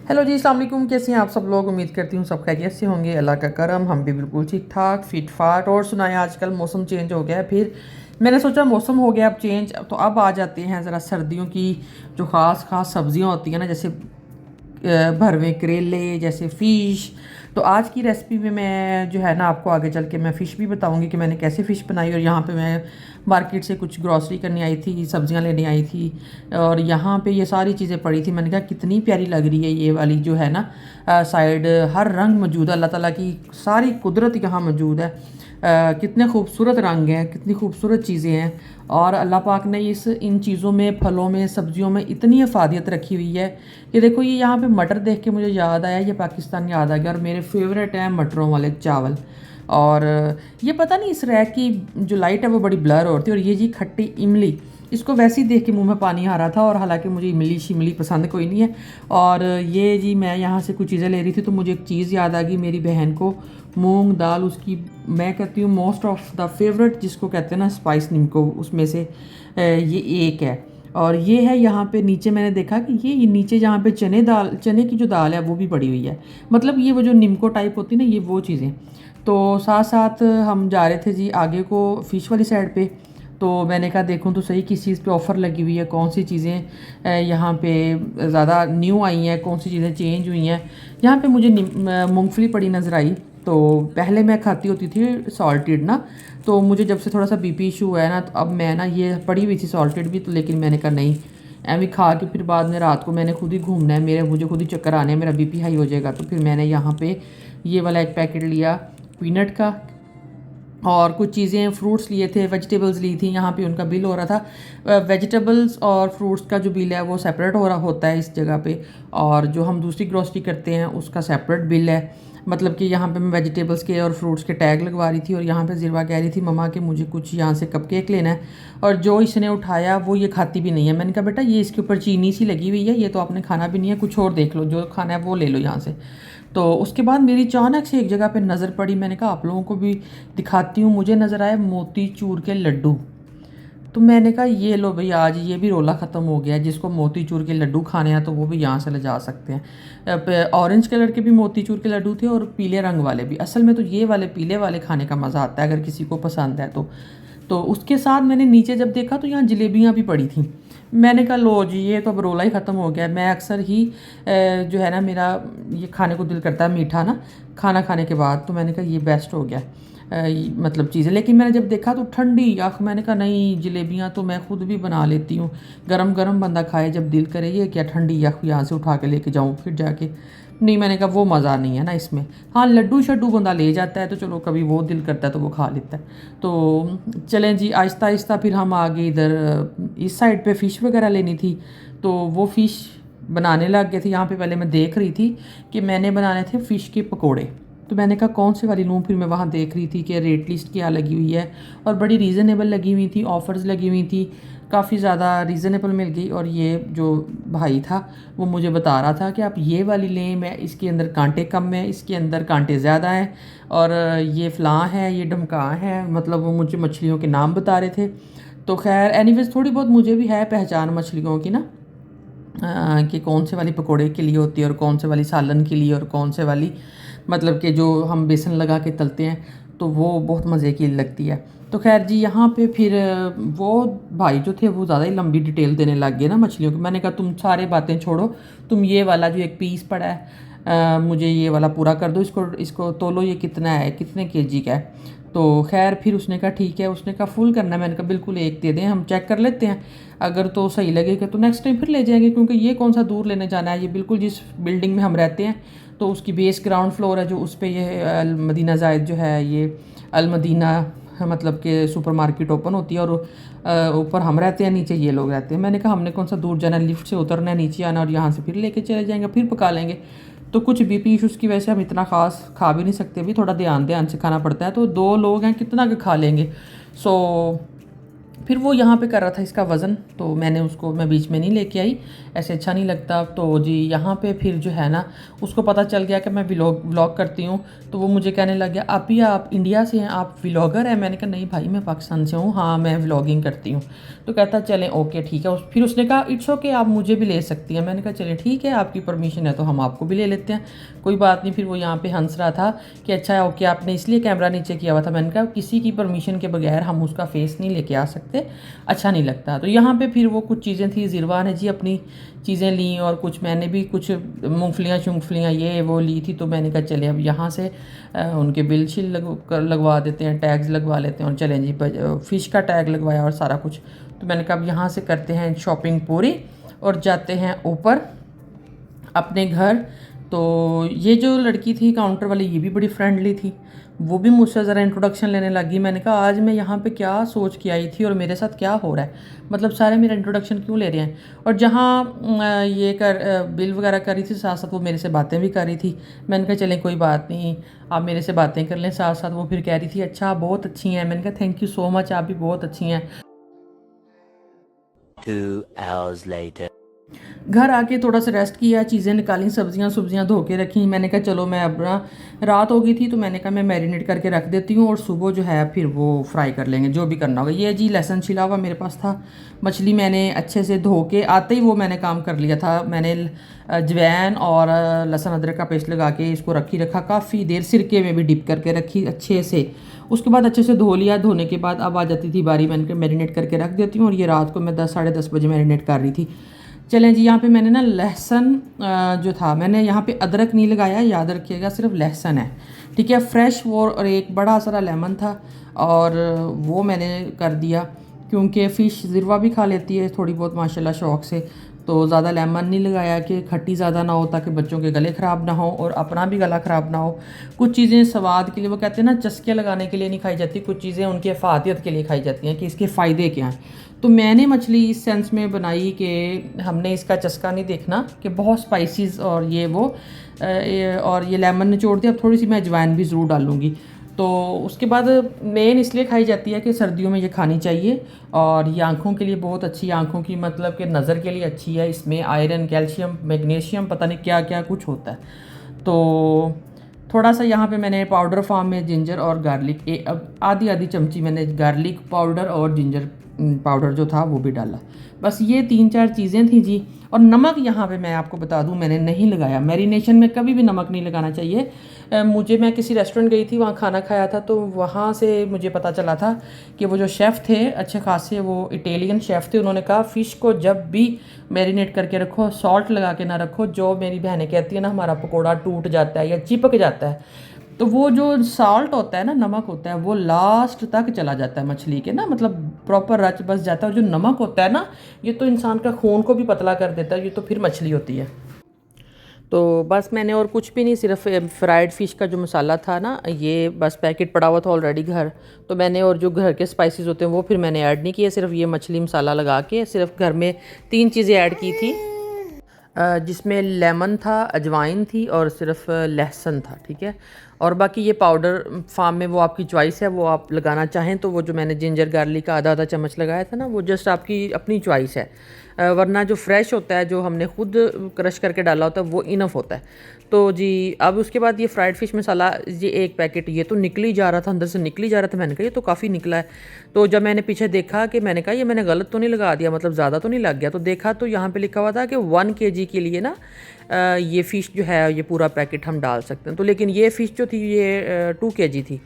Hello जी, अस्सलाम वालेकुम। कैसे हैं आप सब लोग? उम्मीद करती हूँ सब खैरियत से होंगे। अल्लाह का करम, हम भी बिल्कुल ठीक ठाक फिट फाट। और सुनाएं, आजकल मौसम चेंज हो गया है। फिर मैंने सोचा मौसम हो गया अब चेंज, तो अब आ जाते हैं ज़रा सर्दियों की जो ख़ास ख़ास सब्जियां होती हैं ना, जैसे भरवे करेले, जैसे फ़िश। तो आज की रेसिपी में मैं जो है ना, आपको आगे चल के मैं फ़िश भी बताऊंगी कि मैंने कैसे फ़िश बनाई। और यहाँ पे मैं मार्केट से कुछ ग्रॉसरी करने आई थी, सब्जियां लेने आई थी, और यहाँ पे ये सारी चीज़ें पड़ी थी। मैंने कहा कितनी प्यारी लग रही है ये वाली जो है ना साइड, हर रंग मौजूद है। अल्लाह ताला की सारी कुदरत यहाँ मौजूद है। कितने खूबसूरत रंग हैं, कितनी खूबसूरत चीज़ें हैं। और अल्लाह पाक ने इन चीज़ों में, फलों में, सब्जियों में इतनी अफादियत रखी हुई है कि देखो, ये यहाँ पे मटर देख के मुझे याद आया, ये पाकिस्तान याद आ गया। और मेरे फेवरेट हैं मटरों वाले चावल। और ये पता नहीं, इस रैक की जो लाइट है वो बड़ी ब्लर होती है। और ये जी खट्टी इमली, इसको वैसे ही देख के मुंह में पानी आ रहा था। और हालांकि मुझे इमली शिमली पसंद कोई नहीं है। और ये जी मैं यहाँ से कुछ चीज़ें ले रही थी, तो मुझे एक चीज़ याद आ गई। मेरी बहन को मूंग दाल, उसकी मैं कहती हूँ मोस्ट ऑफ द फेवरेट, जिसको कहते हैं ना स्पाइस निम्को, उसमें से ये एक है। और ये है यहाँ पे नीचे, मैंने देखा कि ये नीचे जहाँ पे चने की जो दाल है वो भी पड़ी हुई है। मतलब ये वो जो निम्को टाइप होती है ना, ये वो चीज़ें। तो साथ साथ हम जा रहे थे जी आगे को, फ़िश वाली साइड पे। तो मैंने कहा देखूं तो सही किस चीज़ पे ऑफ़र लगी हुई है, कौन सी चीज़ें यहाँ पे ज़्यादा न्यू आई हैं, कौन सी चीज़ें चेंज हुई हैं। यहाँ पे मुझे मूंगफली पड़ी नज़र आई। तो पहले मैं खाती होती थी सॉल्टेड ना, तो मुझे जब से थोड़ा सा बीपी इशू हुआ है ना, तो अब मैं ना, ये पड़ी हुई थी सॉल्टेड भी, तो लेकिन मैंने कहा नहीं, एवं खा के फिर बाद में रात को मैंने खुद ही घूमना है, मुझे खुद ही चक्कर आने हैं, मेरा बीपी हाई हो जाएगा। तो फिर मैंने यहाँ पे ये वाला एक पैकेट लिया पीनट का। और कुछ चीज़ें, फ्रूट्स लिए थे, वेजिटेबल्स ली थी। यहाँ पे उनका बिल हो रहा था। वेजिटेबल्स और फ्रूट्स का जो बिल है वो सेपरेट हो रहा होता है इस जगह पे। और जो हम दूसरी ग्रोसरी करते हैं उसका सेपरेट बिल है। मतलब कि यहाँ पे मैं वेजिटेबल्स के और फ्रूट्स के टैग लगवा रही थी। और यहाँ पे ज़िरवा कह रही थी मम्मा कि मुझे कुछ यहाँ से कपकेक लेना है। और जो इसने उठाया वो ये खाती भी नहीं है। मैंने कहा बेटा, ये इसके ऊपर चीनी सी लगी हुई है, ये तो आपने खाना भी नहीं है, कुछ और देख लो, जो खाना है वो ले लो यहाँ से। तो उसके बाद मेरी अचानक से एक जगह पे नज़र पड़ी। मैंने कहा आप लोगों को भी दिखाती हूँ। मुझे नज़र आया मोती चूर के लड्डू। तो मैंने कहा ये लो भाई, आज ये भी रोला ख़त्म हो गया। जिसको मोती चूर के लड्डू खाने हैं तो वो भी यहाँ से ले जा सकते हैं। ऑरेंज कलर के भी मोती चूर के लड्डू थे और पीले रंग वाले भी। असल में तो ये वाले पीले वाले खाने का मज़ा आता है, अगर किसी को पसंद है तो उसके साथ मैंने नीचे जब देखा तो यहाँ जलेबियाँ भी पड़ी थी। मैंने कहा लो जी, ये तो अब रोला ही ख़त्म हो गया। मैं अक्सर ही जो है ना, मेरा ये खाने को दिल करता है मीठा ना, खाना खाने के बाद। तो मैंने कहा ये बेस्ट हो गया मतलब चीज़ें। लेकिन मैंने जब देखा तो ठंडी आँख, मैंने कहा नहीं, जलेबियाँ तो मैं खुद भी बना लेती हूँ, गरम गरम बंदा खाए जब दिल करे। ये क्या ठंडी आँख यहाँ से उठा के लेके जाऊँ फिर जाके? नहीं, मैंने कहा वो मज़ा नहीं है ना इसमें। हाँ, लड्डू शड्डू बंदा ले जाता है तो चलो, कभी वो दिल करता है तो वो खा लेता है। तो चलें जी, आहिस्ता आहिस्ता फिर हम आगे इधर इस साइड पे फ़िश वगैरह लेनी थी। तो वो फ़िश बनाने लग गए थे। यहाँ पे पहले मैं देख रही थी कि मैंने बनाने थे फ़िश के पकोड़े। तो मैंने कहा कौन से वाली लूँ। फिर मैं वहाँ देख रही थी कि रेट लिस्ट क्या लगी हुई है, और बड़ी रीज़नेबल लगी हुई थी, ऑफ़र्स लगी हुई थी, काफ़ी ज़्यादा रीज़नेबल मिल गई। और ये जो भाई था वो मुझे बता रहा था कि आप ये वाली लें, मैं इसके अंदर कांटे कम है, इसके अंदर कांटे ज़्यादा हैं, और ये फ़लाँ है, ये ढमका है। मतलब वो मुझे मछलियों के नाम बता रहे थे। तो खैर एनीवेज, थोड़ी बहुत मुझे भी है पहचान मछलियों की ना, कि कौन से वाली पकोड़े के लिए होती है, और कौन से वाली सालन के लिए, और कौन से वाली मतलब कि जो हम बेसन लगा के तलते हैं, तो वो बहुत मज़े की लगती है। तो खैर जी, यहाँ पे फिर वो भाई जो थे वो ज़्यादा ही लंबी डिटेल देने लग गए ना मछलियों की। मैंने कहा तुम सारे बातें छोड़ो, तुम ये वाला जो एक पीस पड़ा है, मुझे ये वाला पूरा कर दो, इसको इसको तोलो, ये कितना है, कितने केजी का है। तो खैर फिर उसने कहा ठीक है, उसने कहा फुल करना है। मैंने कहा बिल्कुल एक दे दें, हम चेक कर लेते हैं, अगर तो सही लगेगा तो नेक्स्ट टाइम फिर ले जाएंगे, क्योंकि ये कौन सा दूर लेने जाना है। ये बिल्कुल जिस बिल्डिंग में हम रहते हैं, तो उसकी बेस ग्राउंड फ्लोर है जो, उस पर ये अल मदीना ज़ायद जो है, ये अल मदीना मतलब कि सुपर मार्केट ओपन होती है। और ऊपर हम रहते हैं, नीचे ये लोग रहते हैं। मैंने कहा हमने कौन सा दूर जाना है, लिफ्ट से उतरना है, नीचे आना, और यहाँ से फिर लेके चले जाएंगे, फिर पका लेंगे। तो कुछ बीपी इशूज़ की वजह से हम इतना ख़ास खा भी नहीं सकते, भी थोड़ा ध्यान ध्यान से खाना पड़ता है। तो 2 लोग हैं, कितना का खा लेंगे। सो फिर वो यहाँ पे कर रहा था इसका वज़न, तो मैं बीच में नहीं लेके आई, ऐसे अच्छा नहीं लगता। तो जी यहाँ पे फिर जो है ना उसको पता चल गया कि मैं व्लॉग करती हूँ, तो वो मुझे कहने लग गया आप इंडिया से हैं, आप व्लॉगर हैं? मैंने कहा नहीं भाई मैं पाकिस्तान से हूँ, हाँ मैं व्लॉगिंग करती हूँ। तो कहता चलें ओके ठीक है। फिर उसने कहा इट्स ओके आप मुझे भी ले सकती हैं। मैंने कहा चले ठीक है आपकी परमिशन है तो हम आपको भी ले लेते हैं, कोई बात नहीं। फिर वो यहाँ पे हंस रहा था कि अच्छा ओके आपने इसलिए कैमरा नीचे किया हुआ था। मैंने कहा किसी की परमिशन के बगैर हम उसका फेस नहीं लेके आ सकते, अच्छा नहीं लगता। तो यहाँ पे फिर वो कुछ चीज़ें थी, ज़िरवा ने जी अपनी चीज़ें ली और कुछ मैंने भी कुछ मूँगफलियाँ ये वो ली थी। तो मैंने कहा चले अब यहाँ से उनके बिल शिल लगवा देते हैं, टैग्स लगवा लेते हैं। और चलें जी फ़िश का टैग लगवाया और सारा कुछ। तो मैंने कहा अब यहाँ से करते हैं शॉपिंग पूरी और जाते हैं ऊपर अपने घर। तो ये जो लड़की थी काउंटर वाली ये भी बड़ी फ्रेंडली थी, वो भी मुझसे ज़रा इंट्रोडक्शन लेने लगी। मैंने कहा आज मैं यहाँ पे क्या सोच के आई थी और मेरे साथ क्या हो रहा है, मतलब सारे मेरा इंट्रोडक्शन क्यों ले रहे हैं। और जहाँ बिल वगैरह कर रही थी साथ साथ वो मेरे से बातें भी कर रही थी। मैंने कहा चलें कोई बात नहीं आप मेरे से बातें कर लें साथ साथ। वो फिर कह रही थी अच्छा आप बहुत अच्छी हैं। मैंने कहा थैंक यू सो मच, आप भी बहुत अच्छी हैं। 2 hours later. घर आके थोड़ा सा रेस्ट किया, चीज़ें निकाली, सब्जियां धो के रखी। मैंने कहा चलो मैं अब रात हो गई थी तो मैंने कहा मैं मैरिनेट करके रख देती हूँ और सुबह जो है फिर वो फ्राई कर लेंगे जो भी करना होगा। ये जी लहसुन छिला हुआ मेरे पास था, मछली मैंने अच्छे से धो के आते ही वो मैंने काम कर लिया था। मैंने अजवैन और लहसुन अदरक का पेस्ट लगा के इसको रखा काफ़ी देर, सिरके में भी डिप करके रखी अच्छे से। उसके बाद अच्छे से धो लिया, धोने के बाद अब आ जाती थी बारी, मैंने मैरिनेट करके रख देती हूँ। और ये रात को मैं 10 साढ़े 10 बजे मैरिनेट कर रही थी। चलें जी यहाँ पे मैंने ना लहसुन जो था मैंने यहाँ पे अदरक नहीं लगाया, याद रखिएगा सिर्फ लहसुन है, ठीक है फ्रेश वो। और एक बड़ा सारा लेमन था और वो मैंने कर दिया क्योंकि फ़िश ज़िरवा भी खा लेती है थोड़ी बहुत माशाल्लाह शौक़ से। तो ज़्यादा लेमन नहीं लगाया कि खट्टी ज़्यादा ना हो ताकि बच्चों के गले ख़राब ना हो और अपना भी गला ख़राब ना हो। कुछ चीज़ें स्वाद के लिए, वो कहते हैं ना चस्के लगाने के लिए नहीं खाई जाती, कुछ चीज़ें उनकी अफादियत के लिए खाई जाती हैं कि इसके फ़ायदे क्या हैं। तो मैंने मछली इस सेंस में बनाई कि हमने इसका चस्का नहीं देखना कि बहुत स्पाइसेस और ये वो और ये लेमन निचोड़ दिया। अब थोड़ी सी मैं अजवाइन भी ज़रूर डालूँगी। तो उसके बाद मेन इसलिए खाई जाती है कि सर्दियों में ये खानी चाहिए और ये आँखों के लिए बहुत अच्छी, आँखों की मतलब कि नज़र के लिए अच्छी है। इसमें आयरन, कैल्शियम, मैग्नीशियम, पता नहीं क्या क्या कुछ होता है। तो थोड़ा सा यहाँ पे मैंने पाउडर फॉर्म में जिंजर और गार्लिक अब आधी चमची मैंने गार्लिक पाउडर और जिंजर पाउडर जो था वो भी डाला। बस ये 3-4 चीज़ें थी जी। और नमक यहाँ पे मैं आपको बता दूँ मैंने नहीं लगाया, मैरिनेशन में कभी भी नमक नहीं लगाना चाहिए। मैं किसी रेस्टोरेंट गई थी, वहाँ खाना खाया था, तो वहाँ से मुझे पता चला था कि वो जो शेफ़ थे अच्छे खासे, वो इटालियन शेफ़ थे, उन्होंने कहा फ़िश को जब भी मैरिनेट करके रखो सॉल्ट लगा के ना रखो। जो मेरी बहनें कहती है ना हमारा पकोड़ा टूट जाता है या चिपक जाता है, तो वो जो सॉल्ट होता है ना, नमक होता है, वो लास्ट तक चला जाता है मछली के ना, मतलब प्रॉपर रच बस जाता है। और जो नमक होता है ना ये तो इंसान का खून को भी पतला कर देता है, ये तो फिर मछली होती है। तो बस मैंने और कुछ भी नहीं, सिर्फ फ्राइड फ़िश का जो मसाला था ना ये बस पैकेट पड़ा हुआ था ऑलरेडी घर, तो मैंने और जो घर के स्पाइसेस होते हैं वो फिर मैंने ऐड नहीं किए, सिर्फ ये मछली मसाला लगा के सिर्फ घर में 3 चीज़ें ऐड की थी, जिसमें लेमन था, अजवाइन थी और सिर्फ लहसुन था, ठीक है। और बाकी ये पाउडर फार्म में वो आपकी चॉइस है, वो आप लगाना चाहें तो वो जो मैंने जिंजर गार्लिक का आधा चम्मच लगाया था ना वो जस्ट आपकी अपनी चॉइस है, वरना जो फ्रेश होता है जो हमने खुद क्रश करके डाला होता है वो इनफ होता है। तो जी अब उसके बाद ये फ्राइड फ़िश मसाला, ये एक पैकेट ये तो निकल ही जा रहा था, अंदर से निकल ही जा रहा था। मैंने कहा ये तो काफ़ी निकला है। तो जब मैंने पीछे देखा कि मैंने कहा ये मैंने गलत तो नहीं लगा दिया, मतलब ज़्यादा तो नहीं लग गया, तो देखा तो यहाँ पे लिखा हुआ था कि 1 kg के लिए ना ये फ़िश जो है ये पूरा पैकेट हम डाल सकते हैं। तो लेकिन ये फ़िश जो थी ये 2 kg थी।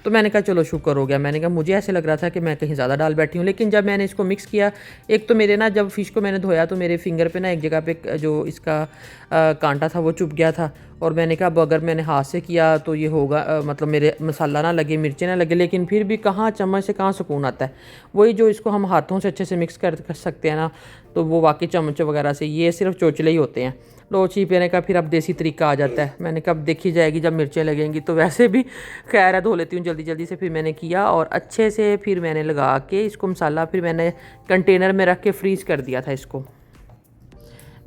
तो मैंने कहा चलो शुक्र हो गया। मैंने कहा मुझे ऐसे लग रहा था कि मैं कहीं ज़्यादा डाल बैठी हूँ, लेकिन जब मैंने इसको मिक्स किया, एक तो मेरे ना जब फ़िश को मैंने धोया तो मेरे फिंगर पे ना एक जगह पे जो इसका कांटा था वो चुभ गया था, और मैंने कहा अब अगर मैंने हाथ से किया तो ये होगा मतलब मेरे मसाला ना लगे, मिर्चें ना लगे, लेकिन फिर भी कहाँ चम्मच से कहाँ सुकून आता है। वही जो इसको हम हाथों से अच्छे से मिक्स कर सकते हैं ना, तो वो वाकई चम्मच वगैरह से, ये सिर्फ चोचले ही होते हैं। लो चीप मैंने कहा फिर अब देसी तरीका आ जाता है। मैंने कहा अब देखी जाएगी जब मिर्चें लगेंगी, तो वैसे भी खैर है धो लेती हूँ जल्दी जल्दी से। फिर मैंने किया और अच्छे से फिर मैंने लगा के इसको मसाला फिर मैंने कंटेनर में रख के फ्रीज़ कर दिया था इसको।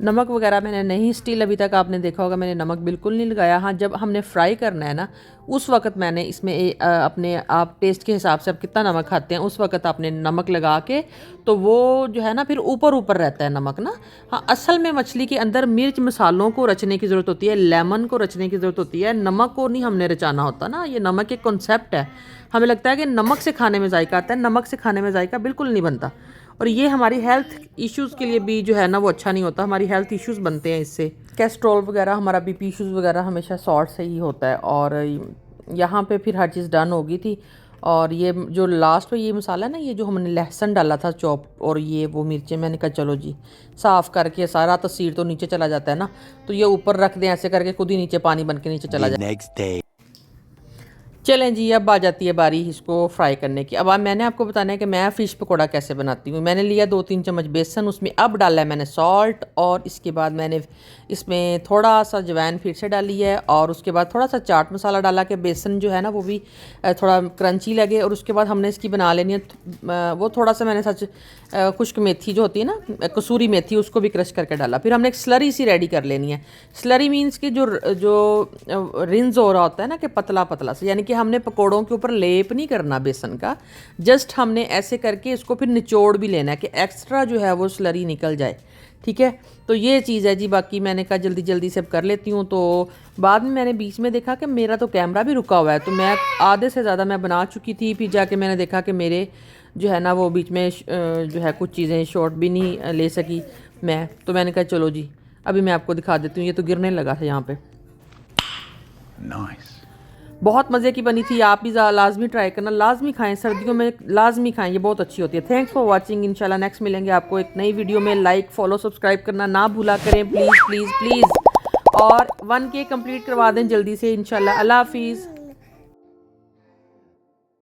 नमक वगैरह मैंने नहीं, स्टिल अभी तक आपने देखा होगा मैंने नमक बिल्कुल नहीं लगाया। हाँ, जब हमने फ्राई करना है ना उस वक्त मैंने इसमें अपने आप टेस्ट के हिसाब से आप कितना नमक खाते हैं उस वक्त आपने नमक लगा के, तो वो जो है ना फिर ऊपर ऊपर रहता है नमक ना। हाँ, असल में मछली के अंदर मिर्च मसालों को रचने की ज़रूरत होती है, लेमन को रचने की ज़रूरत होती है, नमक को नहीं हमने रचाना होता ना। ये नमक एक कॉन्सेप्ट है। हमें लगता है कि नमक से खाने में जायका आता है, नमक से खाने में जायका बिल्कुल नहीं बनता। और ये हमारी हेल्थ इश्यूज़ के लिए भी जो है ना वो अच्छा नहीं होता, हमारी हेल्थ इश्यूज़ बनते हैं इससे। कैस्ट्रोल वगैरह, हमारा बीपी इश्यूज़ वगैरह हमेशा सॉल्ट से ही होता है। और यहाँ पे फिर हर चीज़ डन हो गई थी। और ये जो लास्ट में ये मसाला है ना, ये जो हमने लहसुन डाला था चॉप और ये वो मिर्चें, मैंने कहा चलो जी साफ़ करके सारा तस्वीर तो नीचे चला जाता है ना, तो ये ऊपर रख दें ऐसे करके, खुद ही नीचे पानी बन के नीचे चला जाए। Next day. चलें जी, अब आ जाती है बारी इसको फ्राई करने की। अब मैंने आपको बताना है कि मैं फ़िश पकौड़ा कैसे बनाती हूँ। मैंने लिया 2-3 चम्मच बेसन, उसमें अब डाला है मैंने सॉल्ट, और इसके बाद मैंने इसमें थोड़ा सा अजवाइन फिर से डाली है, और उसके बाद थोड़ा सा चाट मसाला डाला कि बेसन जो है ना वो भी थोड़ा क्रंची लगे। और उसके बाद हमने इसकी बना लेनी है वो थोड़ा सा मैंने सच खुश्क मेथी जो होती है ना, कसूरी मेथी, उसको भी क्रश करके डाला। फिर हमने एक स्लरी सी रेडी कर लेनी है। स्लरी मीन्स कि जो रिंज हो रहा होता है ना कि पतला पतला से, यानी कि हमने पकोड़ों के ऊपर लेप नहीं करना बेसन का, जस्ट हमने ऐसे करके इसको फिर निचोड़ भी लेना है कि एक्स्ट्रा जो है वो स्लरी निकल जाए। ठीक है, तो ये चीज़ है जी। बाकी मैंने कहा जल्दी जल्दी से कर लेती हूँ। तो बाद में मैंने बीच में देखा कि मेरा तो कैमरा भी रुका हुआ है, तो मैं आधे से ज़्यादा मैं बना चुकी थी। फिर जाके मैंने देखा कि मेरे जो है ना वो बीच में जो है कुछ चीज़ें शॉर्ट भी नहीं ले सकी मैं। तो मैंने कहा चलो जी अभी मैं आपको दिखा देती हूँ। ये तो गिरने लगा था यहाँ पे। Nice. बहुत मज़े की बनी थी, आप भी लाजमी ट्राई करना, लाजमी खाएं, सर्दियों में लाजमी खाएं, ये बहुत अच्छी होती है। Thanks for watching. इंशाल्लाह नेक्स्ट मिलेंगे आपको एक नई वीडियो में। लाइक फॉलो सब्सक्राइब करना ना भूला करें प्लीज़ प्लीज़ प्लीज़, और 1K कंप्लीट करवा दें जल्दी से इंशाल्लाह। अल्लाह हाफिज़।